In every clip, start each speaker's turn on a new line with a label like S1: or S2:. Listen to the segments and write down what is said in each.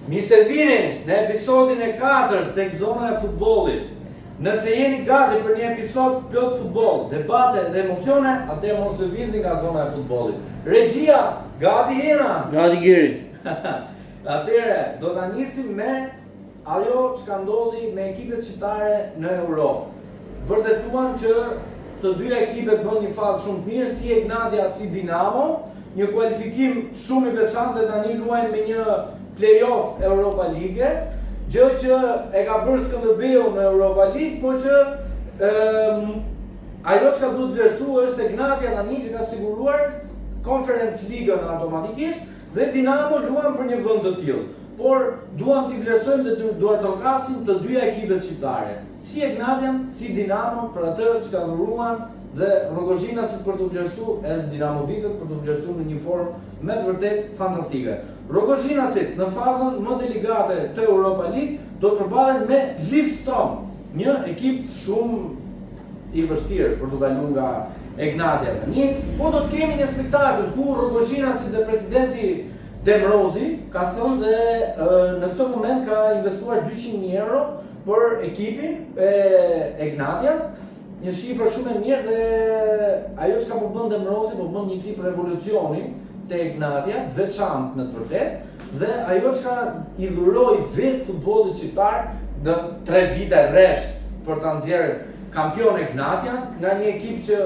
S1: Mi se vini në episodin e 4 tek zona e futbollit. Nëse jeni gati për një episod plot futboll, debate dhe emocione, atëherë mos lëvizni nga zona e futbollit. Regjia, gati jena?
S2: Gati Geri.
S1: Atëherë do ta nisim me ajo çka ndodhi me ekipet shqiptare në Europë. Vërtetuan që të dyja ekipet bën një fazë shumë të mirë, si Egnatia si Dinamo, një kualifikim shumë i veçantë dhe tani luajnë me një play-off Europa League, gjë që e ka bërë Skënderbeu në Europa League, por që ajo që ka duhet vlerësu është Egnatia tani që ka siguruar Conference League-ën automatikisht dhe Dinamo luan për një vend të tillë. Por duam t'i vlerësojmë dhe duart të ngasim të dyja ekipet shqiptare, si Egnatian, si Dinamo, për atë që ka dhuruan dhe Rogozhinasit për të vlerësuar edhe Dinamovitët për të vlerësuar në një formë me të vërtet fantastike. Rogozhinasit në fazën më delikate të Europa League do të përballen me Lillestrøm, një ekip shumë i vështirë për të kaluar nga Egnatia tani, po do të kemi një spektakël ku Rogozhinasit dhe presidenti Demrozi ka thënë dhe në këtë moment ka investuar 200.000 euro për ekipin e Egnatias, një shifër shumë e mirë dhe ajo që ka po bën Demrozi po bën një tip revolucioni te Egnatia, veçantë në të vërtetë, dhe ajo që ka i dhuroi vetë futbollit shqiptar në 3 vite rresht për ta nxjerrë kampion Egnatia nga një ekip që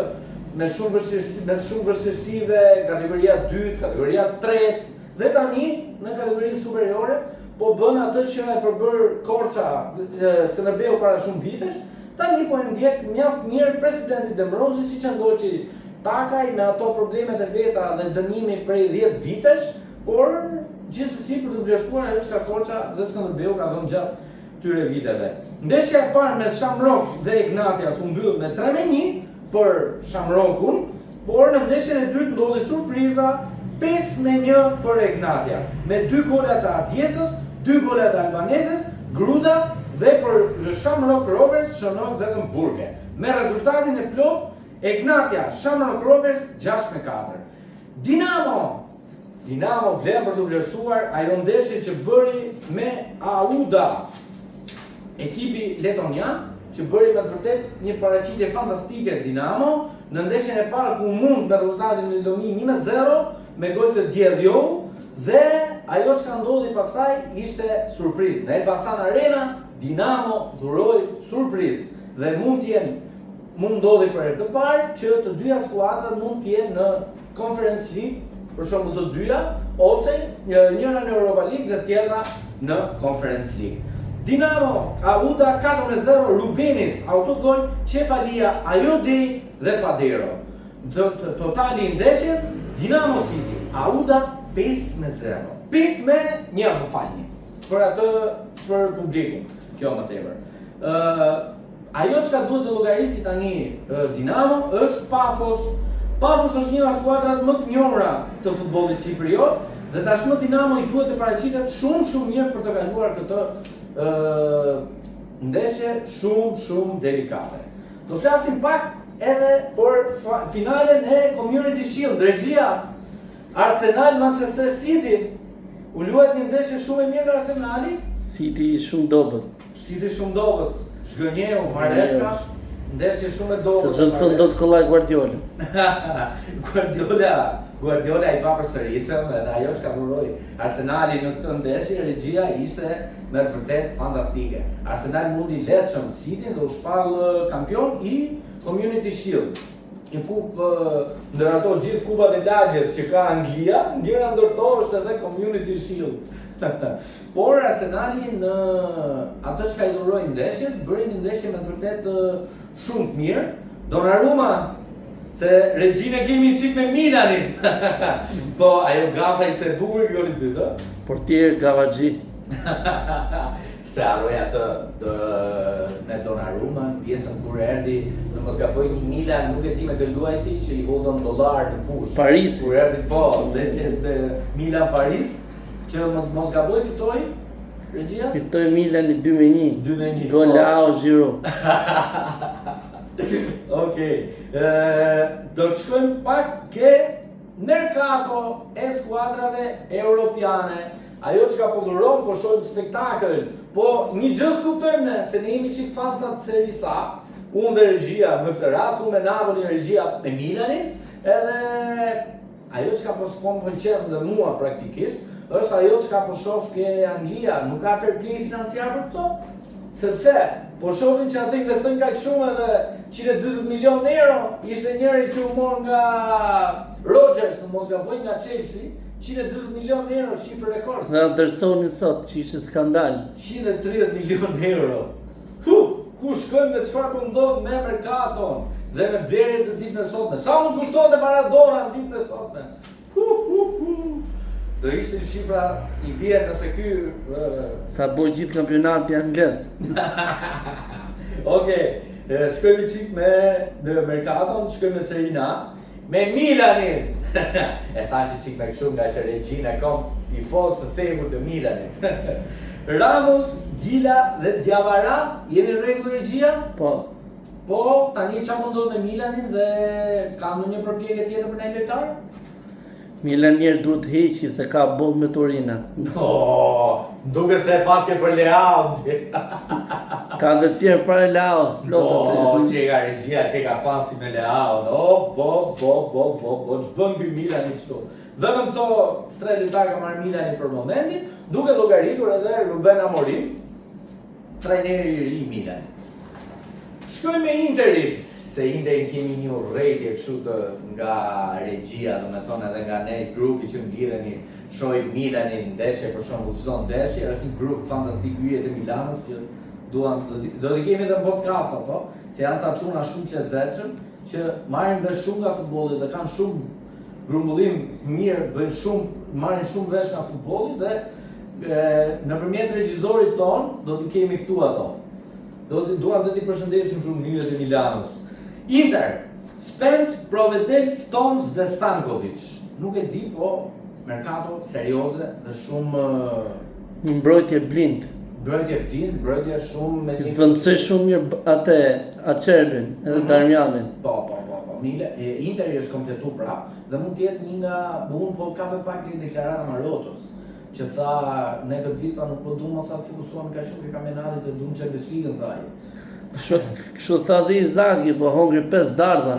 S1: me shumë vështirësi dhe kategoria 2, kategoria 3 dhe tani në kategorinë superiore po bën atë që e përbër Korça Skënderbeu para shumë vitesh, tani po e ndjek mjaft mirë presidenti Demrozi, siç ndoqi Takaj me ato problemet e veta dhe dënimi prej 10 vitesh, por gjithsesi për të vlerësuar ajo që ka Korça dhe Skënderbeu ka dhënë gjatë këtyre viteve. Ndeshja e parë me Shamrock dhe Egnatia u mbyll me 3-1 për Shamrockun, por në ndeshjen e dytë ndodhi surpriza 5-1 për Egnatia, me 2 gola të Atjesës, 2 gola të Albanezës, Gruda dhe për Shamrock Rovers shënoi vetëm Burke. Me rezultatin e plot, Egnatia Shamrock Rovers 6-4. Dinamo vlen për të vlerësuar ajo ndeshje që bëri me Auda, ekipi letonian, që bëri me të vërtet një paraqitje fantastike Dinamo në ndeshjen e parë ku mund me rezultatin në Loni 1-0 me gol të Diedhiou dhe ajo që ka ndodhi pastaj ishte surprizë. Në Elbasan Arena Dinamo dhuroi surprizë dhe mund ndodhi për herë të parë që të dyja skuadrat mund të jenë në Conference League, për shembull të dyja, ose njëra në Europa League dhe tjetra në Conference League. Dinamo, Auda 4-0, Rubenis, autogol, Cefalia, Ajodi dhe Fadero. Totali i ndeshjes, Dinamo City, Auda 5-0. 5-1, më falni. Për publikun, kjo më tepër. Ajo që ka duhet të llogarisi tani Dinamo është Pafos. Pafos është një nga skuadrat më të njohura të futbollit shqipriot dhe tashmë Dinamo i duhet të paraqitet shumë mirë për të kaluar këtë ndeshje shumë delikate. Do flasim pak edhe për finalen e Community Shield. Regjia, Arsenal Manchester City, u luajt një ndeshje shumë e mirë nga Arsenali.
S2: City shumë dobët.
S1: Zhgënjeu, Maresca, ndeshje shumë e dobët.
S2: Se zëndëson do të kollaj Guardiola.
S1: Guardiola i pa përsëritshëm edhe ajo që ka dhuroi Arsenali në këtë ndeshje, regjia ishte me të vërtet fantastike. Arsenal mundi lehtëshëm City dhe u shpall kampion i Community Shield. Një kupë ndër ato gjithë kupat e lagjes që ka Anglia, njëra ndër to është edhe Community Shield. Por Arsenali në ato që ka i dhuroi ndeshjes, bëri një ndeshje me të vërtet shumë të mirë. Donnarumma, se regjinë kemi qik me Milanin. Po, ajo gafa ishte e bukur goli i dytë.
S2: Portier Gavaxhi.
S1: Se harroi atë me Donnarumma, pjesën kur erdhi, në mos gaboj një Milan, nuk e di me të luajti që i hodhën dollar në fushë.
S2: Paris.
S1: Kur erdhi po, ndeshje Milan Paris, që mos gaboj fitoi regjia?
S2: Fitoi Milani 2-1.
S1: 2-1.
S2: Gol Ao Giroud.
S1: Okej. Do të shkojmë pak ke mercato e skuadrave europiane. ajo që ka po duron, po shohim spektakël, po një gjë s'kuptojmë ne, se ne jemi çik fansa të Serie A, unë dhe regjia në këtë rast, unë me Napoli, regjia me Milanin, edhe ajo që ka po s'po më pëlqen dhe mua praktikisht, është ajo që ka po shoh ke Anglia, nuk ka fair play financiar për këto, sepse po shohim që ato investojnë kaq shumë edhe 140 milion euro, ishte njëri që u mor nga Rodgers, në mos gaboj nga Chelsea, 140 milion euro, shifër rekord.
S2: Dhe Andersoni sot, që ishte skandal.
S1: 130 milion euro. Ku shkojmë dhe çfarë po ndodh me merkaton dhe me blerjet të ditën e sotme. Sa mund kushtonte Maradona në ditën e sotme? Do ishte shifra i bie nëse ky
S2: Sa boj gjithë kampionati anglez.
S1: Okej, shkojmë çik me merkaton, shkojmë me Serie A. Me Milanin! E thashi qik me kështu nga që Regjina kom tifoz të themur të Milanit. Ramos, Gila dhe Diawara, jemi në rregull Regjia?
S2: Po,
S1: Po, tani qa mundot me Milanin dhe ka ndonjë përpjekje tjetër për një lojtar?
S2: Milanier duhet heqi se ka boll me Torina.
S1: No, duket se paske për Leao.
S2: Ka dhe tjerë para Laos, plotët.
S1: Po, që ka Regjia, që ka fansi me Leao. No, që bën për Milani qëtu. Vetëm këto 3 lojtarë ka marrë Milani për momentin, duke llogaritur edhe Ruben Amorim, trajneri i ri i Milanit. Shkojmë me Interin, se Interin kemi një urrëtie kështu të nga Regjia, domethënë edhe nga ne grupi që mblidheni, shohim Milanin ndeshje për shembull çdo ndeshje, është një grup fantastik yjet e Milanos që do të kemi edhe podcast apo, se janë ca çuna shumë të lezetshëm që marrin vesh shumë nga futbolli dhe kanë shumë grumbullim mirë, bëjnë shumë, marrin shumë vesh nga futbolli dhe nëpërmjet regjizorit ton do të kemi këtu ato. Duam të t'i përshëndesim shumë njëhet e Milanos. Inter, Spence, Provedel, Stones dhe Stankovic. Nuk e di, po merkato serioze dhe shumë
S2: Një mbrojtje blind.
S1: mbrojtje shumë me
S2: Zvendësoj shumë mirë atë Acerbin, edhe Darmianin.
S1: Po. Interi është kompletu prap dhe mund të jetë një nga unë po ka pak një deklarata Marotos që tha ne këtë vit nuk po duam tha të fokusohem ka shumë ke kampionatit dhe duam Champions League-ën thaj.
S2: Kështu tha dhe Izaki, po hongri 5 dardha.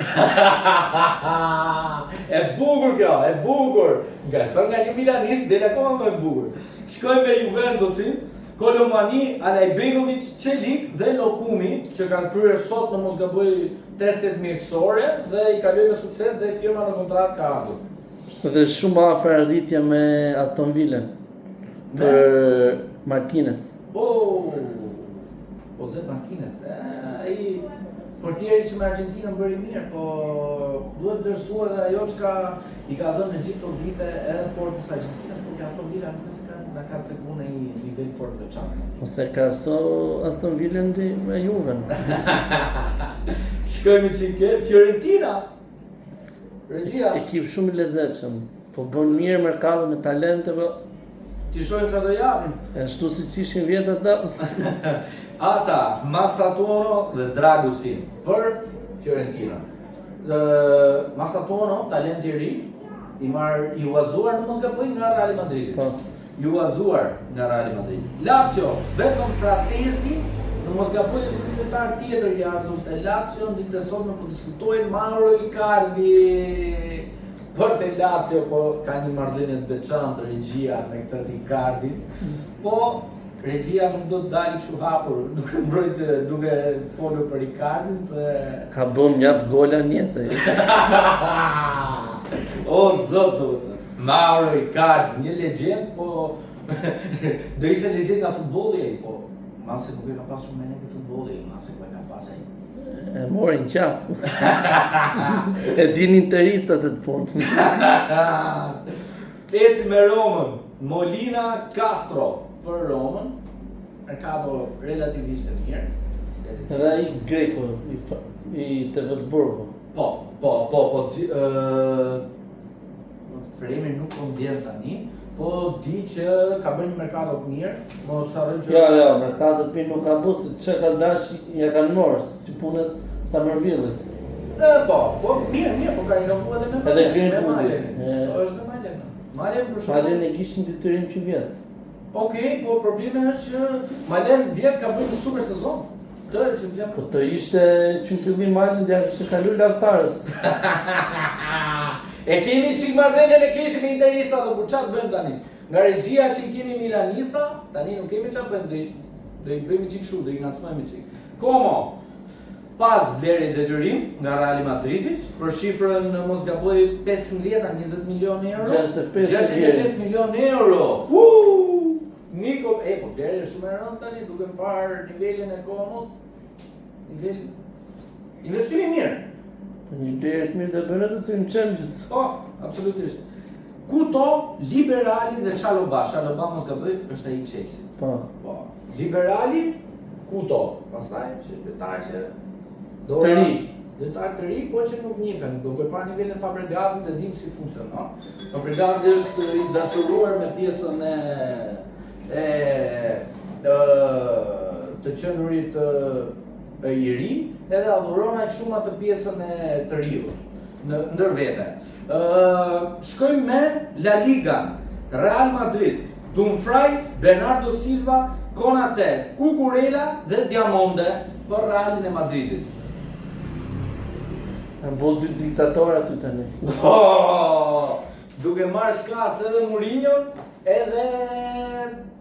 S1: E bukur kjo, e bukur. Nga thënë nga një milanist del akoma më e bukur. Shkojmë me Juventusin, Kolomani, Alajbegovic, Çelik dhe Lokumi që kanë kryer sot në mos gaboj testet mjekësore dhe i kaloi me sukses dhe firma në kontratë ka ardhur.
S2: Dhe shumë afër arritje me Aston Villën për Martinez.
S1: Jose Martinez, ai portieri që me Argentinën bëri mirë, po duhet vlerësuar edhe ajo që i ka dhënë në gjithë këto vite edhe portës Argentinës, por ka Aston Villa nuk se ka treguar në një nivel fort të veçantë.
S2: Ose krahaso Aston Villën me Juven.
S1: Shkojmë çike Fiorentina. Regjia.
S2: Ekip shumë i lezetshëm, po bën mirë merkato me talente, po
S1: Ti shohim çfarë do japin.
S2: ashtu siç ishin vjet ata.
S1: Ata, Mastatuono dhe Dragusin për Fiorentina. Mastatuono, talent i ri, i uazuar në mos gaboj nga Real Madrid.
S2: Po.
S1: I uazuar nga Real Madrid. Lazio, vetëm Fratesi, në mos gaboj është një lojtar tjetër i ardhur te Lazio, ditën e sotme po diskutojnë Mauro Icardi. Për te Lazio po ka një marrëdhënie të veçantë Regjia me këtë Icardi. Po Regjia nuk do të dalë kështu hapur, duke folur për Icardin se
S2: Ka bën mjaft gola në jetë.
S1: O zot, Mauro Icardi, një legjend, po do ishte legjend nga futbolli ai, po mase nuk e ka pas shumë mendje për futbolli, mase ku e ka pas ai.
S2: E morin qaf. E din interistat e të punë.
S1: Eci me Romën, Molina Castro për Romën, merkato relativisht e mirë.
S2: Edhe ai Greku i të Wolfsburgu.
S1: Po, Premi nuk po ndjen tani, po di që ka bërë një merkato të mirë, mos harroj që
S2: Jo, merkato të mirë nuk ka bërë, se çka ka dash ja kanë marrë, si punët Stammervillit.
S1: Po, mirë, po ka inovuar edhe me
S2: Edhe Greenwoodi.
S1: Malen. Është dhe Malen. Malen për shumë.
S2: Malen e kishin detyrim që vjet.
S1: Okej, po problemi është që Malen 10 ka bërë një super sezon. Tërë që vjen.
S2: Po të ishte që në fillim Malen dhe kishte kalu lavtarës.
S1: E kemi çik marrëdhënien e keqe me Interista do çfarë bëjmë tani? Nga regjia që kemi Milanista, tani nuk kemi çfarë bëjmë. Do i bëjmë çik kështu, do i ngacmojmë çik. Como pas blerje detyrim nga Real Madridi për shifrën mos gaboj 15-20 milionë euro. 65 milionë euro. Niko, po blerje shumë e rëndë tani duke parë nivelin e Komos. Nivel investimi mirë.
S2: Po një blerje të mirë do bënë edhe si në Champions.
S1: Po, absolutisht. Kuto, Liberali dhe Çaloba. Çaloba mos gaboj është ai Chelsea.
S2: Po.
S1: Po. Liberali, Kuto. Pastaj që lojtar që
S2: Të ri.
S1: Lojtar të ri, po që nuk njihen. Duke parë nivelin e Fabregazit dhe dim si funksionon. Fabregazi është i dashuruar me pjesën të qenurit i ri, edhe adhuron aq shumë atë pjesën e të riut ndër vete. Shkojmë me La Liga. Real Madrid, Dumfries, Bernardo Silva, Konate, Cucurella dhe Diamonde për Realin e Madridit.
S2: Kanë bërë 2 diktatorë aty tani.
S1: Duke marrë shkas edhe Mourinho, edhe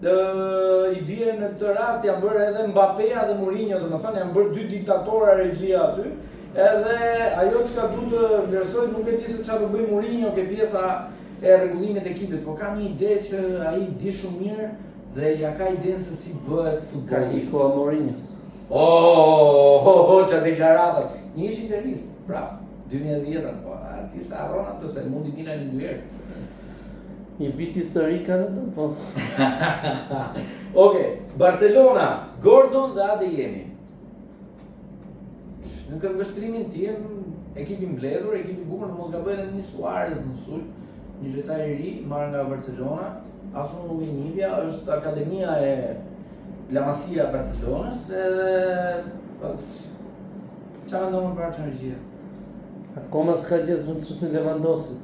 S1: i bie në këtë rast janë bërë edhe Mbappéja dhe Mourinho, domethënë janë bërë 2 diktatorë regjia aty. Edhe ajo çka duhet të vlerësoj nuk e di se çfarë do bëj Mourinho ke pjesa e rregullimit të ekipit, por kam një ide që ai di shumë mirë dhe ja ka idenë se si bëhet
S2: Ka
S1: futbolli.
S2: iko Mourinhos.
S1: Çfarë deklaratat. Një ish interist, bravo. 2010-ën, po, ati sa harron ato se mundi Milani 2 herë.
S2: Një vit historik kanë atë, po.
S1: Okej, Barcelona, Gordon dhe Adeyemi. Në këtë vështrimin tim, ekipi mbledhur, ekipi bukur, në mos gabojnë edhe një Suarez në sulm, një lojtar i ri marrë nga Barcelona, asun nuk e njihja, është akademia e La Masia e Barcelonës, edhe çfarë ndonë për Argjentina?
S2: Akoma s'ka gjithë vendësuesin Lewandowskit.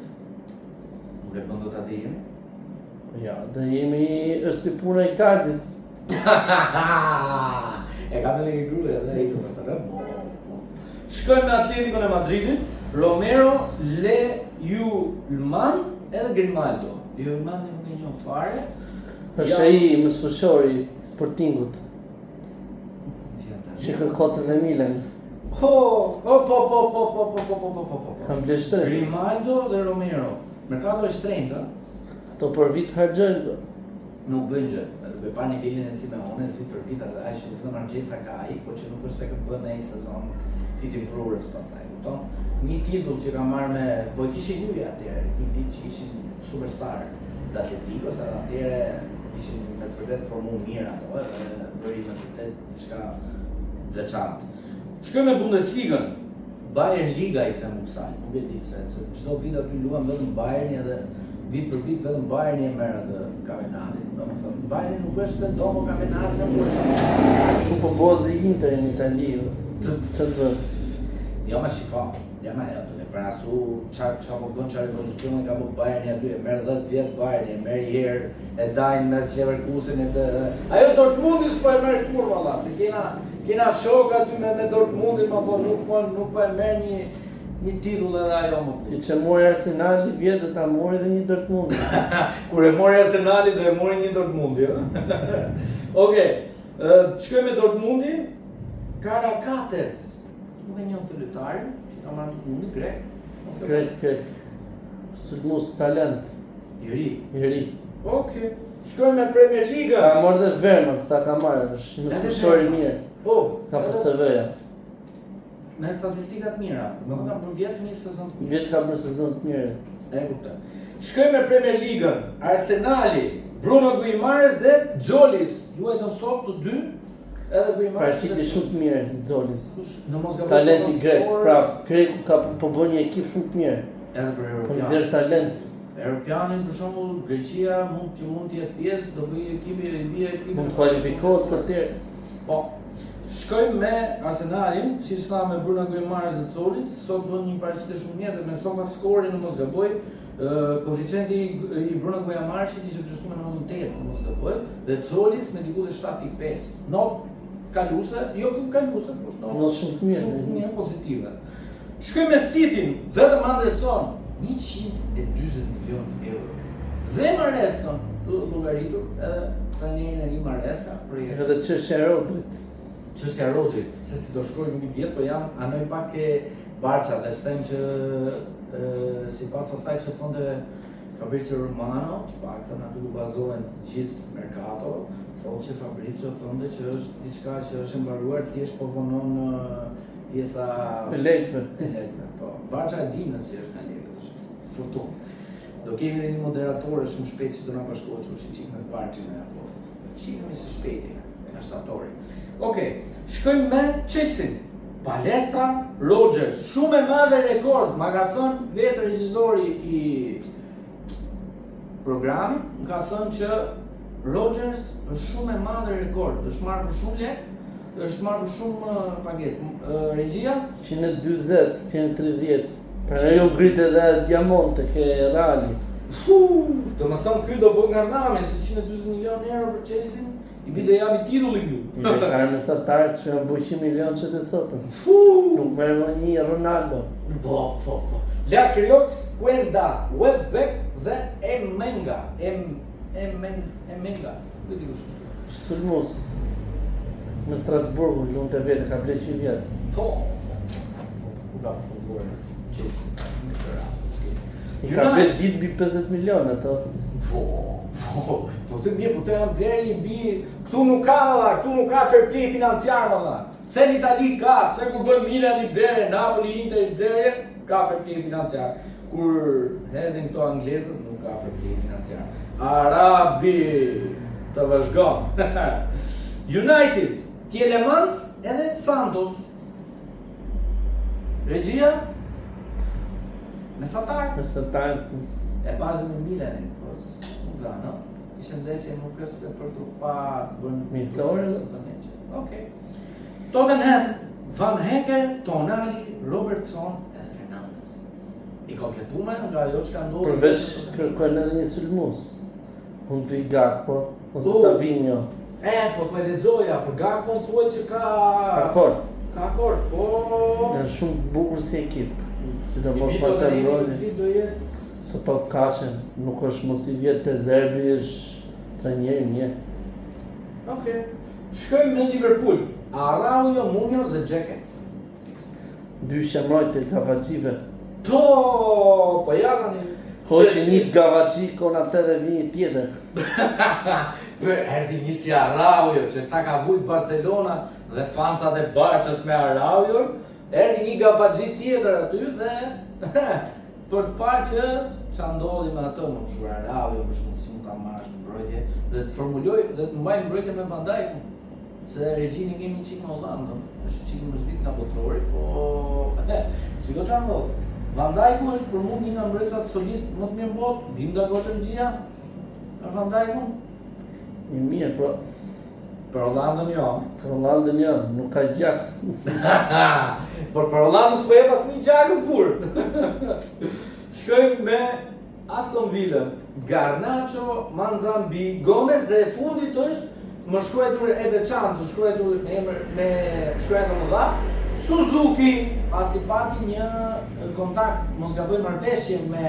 S1: Nuk e bën dot Adeyemi?
S2: Ja, dhe jemi është si puna i Kardit.
S1: E ka me një grue edhe e këtë të rëmë. Shkojmë me Atletico e Madridit, Romero, Lehmann edhe Grimaldo. Lehmann nuk e njoh fare.
S2: Është ai mësfushori Sportingut. Që kërkote dhe Milan.
S1: Po.
S2: Kam bleshtre.
S1: Grimaldo dhe Romero. Mercato është shtrenjtë.
S2: Ato për vit harxojnë.
S1: Nuk bëjnë gjë. Duke parë nivelin e Simeones vit për vit edhe aq shumë Margjesa ka ai, po që nuk është se ka bën ai sezon fitim prurës pastaj, kupton? Një titull që ka marrë me, po e kishin Juve atëherë, një vit që ishin superstar të Atletikos, edhe atëherë ishin me të vërtetë formuar mirë ato, edhe bëri me vërtet diçka veçantë. Shkojmë me Bundesligën. Bayern Liga i them kësaj, nuk e di se çdo vit aty luan vetëm Bayerni edhe vit për vit vetëm Bayerni e merr atë kampionatin. Domethënë Bayerni nuk është se domo kampionatin e kurrë.
S2: Shumë po bëhet dhe Inter në Itali. Çfarë bën?
S1: Jo më shiko, ja më ajo të për asu çfarë po bën çfarë revolucioni ka bërë Bayerni aty, e merr 10 vjet Bayerni, e merr një herë, e dajnë mes Leverkusen e ajo Dortmundi s'po e merr kurrë valla, se kena shok aty me Dortmundin, po nuk po e merr një titull edhe ajo më.
S2: Si që mori Arsenali vjetë dhe ta mori dhe një Dortmundi.
S1: Kur e mori Arsenali do e mori një Dortmundi, jo? Okej, shkojmë me Dortmundi, Karakates. Nuk e njoh të lojtarin që ka marrë Dortmundi grek.
S2: Krek. Sulmus talent.
S1: I ri. Okej. Shkojmë me Premier League.
S2: Ka marrë dhe Vernon, sa ka marrë, është një mësfushor i mirë.
S1: Po,
S2: Ka PSV-ja.
S1: me statistikat mira, më ka për vjetë një sezon të mirë.
S2: Vjetë ka bërë sezon të mirë.
S1: E kuptoj. Shkojmë me Premier League. Arsenali, Bruno Guimares dhe Xolis. Luajtën sot të dy, edhe Guimares.
S2: Paraqitje shumë të mirë Xolis.
S1: Në mos gaboj.
S2: Talenti grek, prap. Greku ka po bën një ekip shumë të mirë.
S1: Edhe për
S2: Po
S1: Europian.
S2: nxjerr talent.
S1: Europianin për shembull Greqia mund të jetë pjesë, do bëjë ekipi e bie ekipi.
S2: Mund të kualifikohet këtë.
S1: Po. Shkojmë me Arsenalin, siç thamë me Bruno Guimaraes dhe Colis, sot bën një paraqitje shumë mirë dhe me SofaScore në mos gaboj, koeficienti i Bruno Guimaraesit ishte gjysmë në 98, në mos gaboj, dhe Colis me diku 7.5. Not kaluse, jo kaluse, por
S2: not shumë
S1: mirë pozitive. Shkojmë me Cityn, vetëm Anderson, 140 milion euro. Dhe Maresca, llogaritur, edhe trajnerin e ri Maresca,
S2: edhe çështja e Rodrit.
S1: Çështja e Rodrit, se si do shkojmë një vjet, po jam anoj pak e Barça dhe them që sipas asaj që thonte Fabrizio Romano, të paktën aty ku bazohen gjithë mercato, thotë që Fabrizio thonte që është diçka që është mbaruar, thjesht po vonon pjesa
S2: e lekëve.
S1: Po, Barça e dinë se është në lekë, është fortunë. Do kemi edhe një moderatore shumë shpejt që do na bashkohet, që çik me Barçën apo. Shikojmë së shpejti, nga shtatori. Okej, shkojmë me Chelsea. Palestra Rodgers, shumë e madhe rekord, ma ka thënë vetë regjizori i programit, më ka thënë që Rodgers është shumë e madhe rekord, është marrë për shumë lek, është marrë për shumë pagesë. Regjia?
S2: 140, 130. Pra ajo vrit edhe Diamonte ke Reali.
S1: Do më thëmë ky do bën nga namin, se 140 milion euro për Chelsea, i bide jam i titulli ju.
S2: I bekar mesatarë që janë bëjë 100 milion që të sotën. Nuk merë më një Ronaldo.
S1: Po. La Criox, Cuenda, Welbeck dhe Emenga. Emenga. Këtë i kush?
S2: Sulmus. Në Strasburgu, lunë të vetë, ka bleq i vjetë.
S1: Po. Ku ka përfunduar Chelsea në këtë rast.
S2: I ka bleq gjithë bi 50 milion ato.
S1: Po, të mirë, po të janë bleri i bi, këtu nuk ka valla, këtu nuk ka fair play financiar valla. Pse në Itali ka, pse kur bën Milan i blerje, Napoli, Inter i blerje, ka fair play financiar. Kur hedhin këto anglezët, nuk ka fair play financiar. Arabi, të vazhgon. United, Tielemans edhe Santos. Regjia? Mesatar?
S2: Mesatar.
S1: E pasë me Milanin, po nuk dha, no? Ishte ndeshje nuk është se për të pa bën
S2: misore.
S1: Okej. Tottenham, Van Heke, Tonali, Robertson edhe Fernandes. I kompletume nga ajo që ka ndodhur.
S2: Përveç kërkojnë edhe një sulmus. Unë të i Gakpo, ose Savinho.
S1: Po me lexoja, për Gakpo thuhet që ka
S2: Akord.
S1: Ka akord, po
S2: Janë shumë bukur si ekip. Si të mos më të mbrojnë.
S1: do jetë.
S2: Po to kaçen, nuk është mos i vjetë të Zerbi, është trajneri mirë.
S1: Okej. Shkojmë me Liverpool. Araujo, Munoz dhe Xheket.
S2: Dy shemrojt e Gavacive.
S1: Po janë një...
S2: Hoqë një Gavaci, kon atë dhe vi një tjetër.
S1: Për erdi një si Araujo, që sa ka vujt Barcelona dhe fansat e Barçës me Araujo, erdi një Gavaci tjetër aty dhe... për të parë që ndodhi me ato më shumë Araujo, për shumë si mund ta marrësh mbrojtje, dhe të formuloj dhe të mbaj mbrojtje me Van Dijkun. Se regjini kemi qik në Hollandën, është qik më shtit nga botrori, po... Shiko që ndodhë. Van Dijku është për mund një nga mbrojtësat solid më të mirë në botë, bim da gotë regjia për Van Dijkun.
S2: Një mirë, pro.
S1: Për Hollandën jo.
S2: Për Hollandën jo, nuk ka gjak.
S1: Por për Hollandën s'po e pas një gjakën pur. Shkojmë me Aston Villa, Garnacho, Manzambi, Gomez dhe e fundit është më shkruar e veçantë, shkruar me shkruar më dha, Suzuki, pasi pati një kontakt, mos gaboj marrëveshje me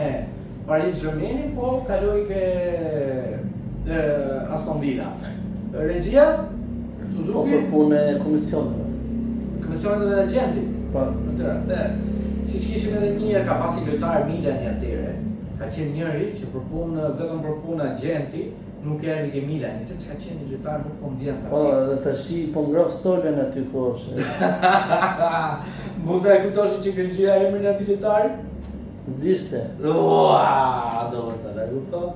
S1: Paris Saint-Germain, po kaloi ke Aston Villa. Regjia, Suzuki,
S2: Po për punë e komisioneve.
S1: Komisionet dhe agentit.
S2: Po.
S1: Në të rast, siç kishim edhe një ka pasi lojtar Milani atëre, ka qenë njëri që për punë vetëm për punë agenti, nuk erdhi ke Milani, se ka qenë një lojtar nuk po m'vjen
S2: Po, dhe tashi po ngrof stolen aty ku është.
S1: Mund ta e kuptosh që Regjia emrin e atij lojtari?
S2: Zishte.
S1: Ua, do të ta kuptoj.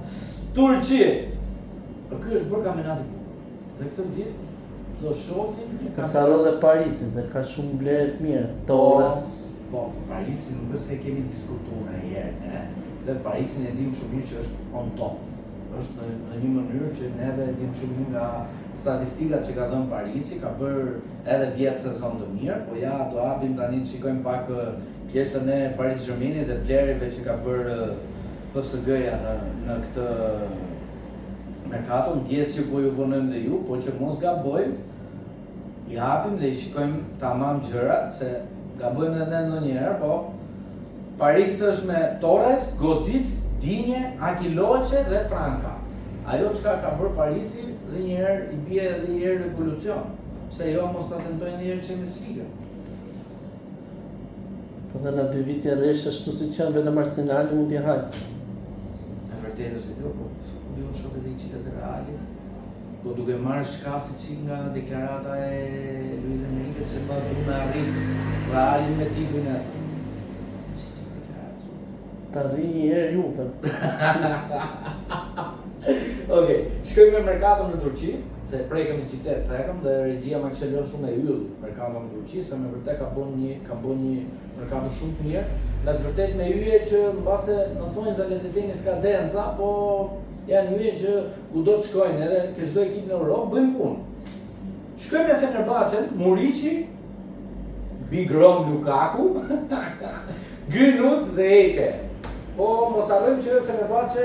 S1: Turqi. Ky është bërë kampionati bukur. Dhe këtë vit do shohim
S2: Ka saro dhe Parisin, se ka shumë blerë të mirë. Torres.
S1: Po, Parisin nuk është se kemi diskutuar herë, Dhe Parisin e dim shumë mirë që është on top. është në një mënyrë që neve dim shumë nga statistikat që ka dhënë Parisi, ka bërë edhe 10 sezon të mirë, po ja do hapim tani të shikojmë pak pjesën e Paris Saint-Germainit dhe plerjeve që ka bërë PSG-ja në këtë merkato, ndjes që po ju vonojmë dhe ju, po që mos gabojmë, i hapim dhe i shikojmë tamam gjërat, se gabojmë edhe ndonjëherë, po Paris është me Torres, Gotic, Dinje, Akiloqe dhe Franka. Ajo çka ka bërë Parisi dhe njëherë i bie edhe një herë revolucion. Pse jo mos ta tentojnë një herë Champions League.
S2: Po dhe në 2 vite rresh ashtu siç janë vetëm Arsenali mund t'i hajë.
S1: E vërtetë është kjo, po ju shoh edhe çika të Reali. Po duke marrë shkasi që nga deklarata e Luis Enrique se pa du me arrit Realin me titullin e atë.
S2: Ta rri një herë Juve.
S1: Okej, shkojmë me merkaton në Turqi, se prekëm një qytet thekëm dhe regjia më kishte lënë shumë e yll merkaton në Turqi, se me vërtet ka bën një merkato shumë të mirë. Në të vërtetë me yje që mbase në thonë Zaletitin skadenca, po janë yje që kudo të shkojnë edhe ke çdo ekip në Europë bëjnë punë. Shkojmë me Fenerbahçen, Muriqi, Big Rom Lukaku, Greenwood dhe Eke. Po mos harrojmë që Fenerbahçe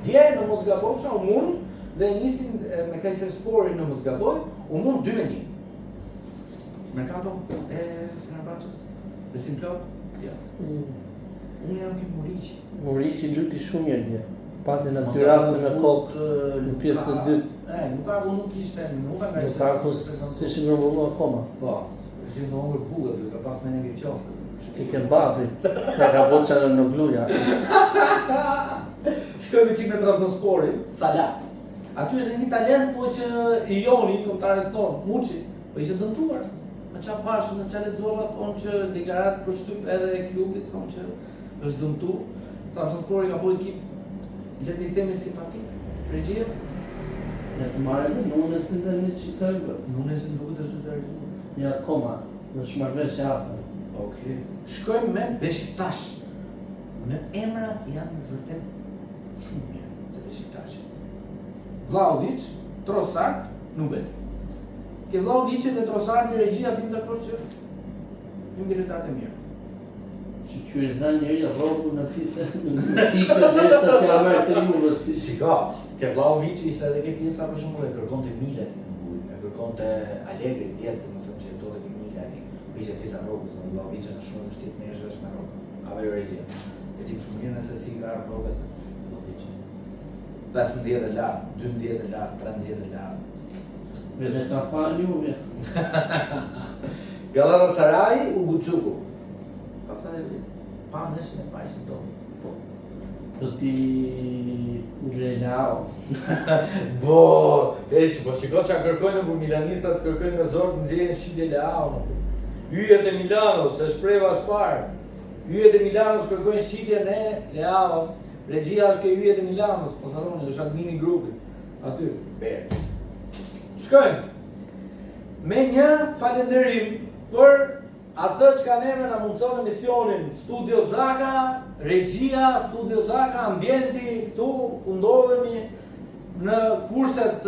S1: dje në mos gabojmë u mund dhe nisin me Kayserisporin në mos gaboj, u mund 2-1. Merkato e Fenerbahçes. Besim plot? Ja. Unë jam ke Muriqi.
S2: Muriqi luti shumë mirë dje. Pati në dy raste në kokë në pjesën e dytë.
S1: Lukaku nuk ishte, nuk ka
S2: Lukaku s'ishin rrumullu akoma.
S1: Po, ishte në hongër bugë, ka pas me një qoftë.
S2: Ti ke bazi, ka bërë çfarë në gluja.
S1: Shkojmë çik në Trabzonsporin, Salah. Aty është një talent po që i joni kombëtarës tonë, Muçi, po ishte dëmtuar. Në çfarë pash, në çfarë lexova thonë që deklarat për shtyp edhe e klubit thonë që është dëmtuar. Trabzonspori ka bërë ekip le të themi simpatik. Regjia
S2: Ne të marrë dhe Nunesin dhe një qikë.
S1: Nunesin duket është të realizuar.
S2: Ja, koma, në shmarrëveshje afër.
S1: Okej. Shkojmë me Beşiktaş. Në emra janë në vërtet shumë mirë të Beşiktaşit. Vlahovic, Trossard, Nubel. Ke Vlahovicin dhe Trossardin regjia bim dakord që një lojtar të mirë.
S2: Që ky e dha njëri rrobu në ti se në pikë derisa të marrë të Juvës.
S1: Shiko, ke Vlahovic ishte edhe ke pjesa për shembull e kërkonte Milan, e kërkonte Allegri vjet, domethënë që do të vi Milani. Ishte pjesa rrogës në Vlahovic në shumë vështirë me është me rrogë. Apo jo regjia. E tim shumë mirë nëse si ka rrogat Vlahovic. 15 e lart, 12 e lart, 13 e lart.
S2: Vetë ka falë Juve.
S1: Galatasaray, Uguçuku. Pastaj pa nesër e pajisë do. Po.
S2: Do t'i ngrelao.
S1: Bo, po shiko çka kërkojnë për milanistat, kërkojnë me zor të nxjerrin shitje Leao. Yjet e Milanos, se shpreva shpar. Yjet e Milanos kërkojnë shitjen e Leao. Regjia është ke yjet e Milanos, po harroni, është admini i grupit. Aty, ber. Shkojmë me një falënderim për atë që ka neve na mundson emisionin Studio Zaka, regjia, Studio Zaka, ambienti këtu ku ndodhemi në kurset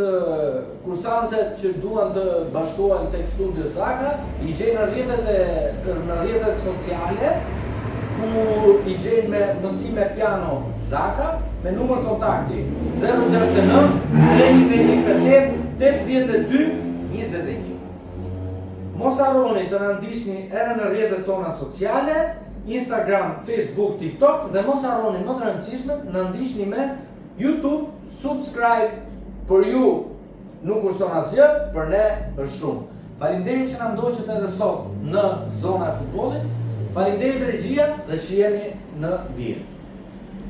S1: kursantet që duan të bashkohen tek Studio Zaka, i gjejnë në rrjetet sociale, ku i gjejnë me mësime piano Zaka, me numër kontakti 069 328 82 21. Mos harroni të na ndiqni edhe në rrjetet tona sociale, Instagram, Facebook, TikTok dhe mos harroni më të rëndësishme, na ndiqni me YouTube, subscribe për ju nuk kushton asgjë, për ne është shumë. Faleminderit që na ndoqët edhe sot në zona e futbollit. Faleminderit regjia dhe shihemi në vijim.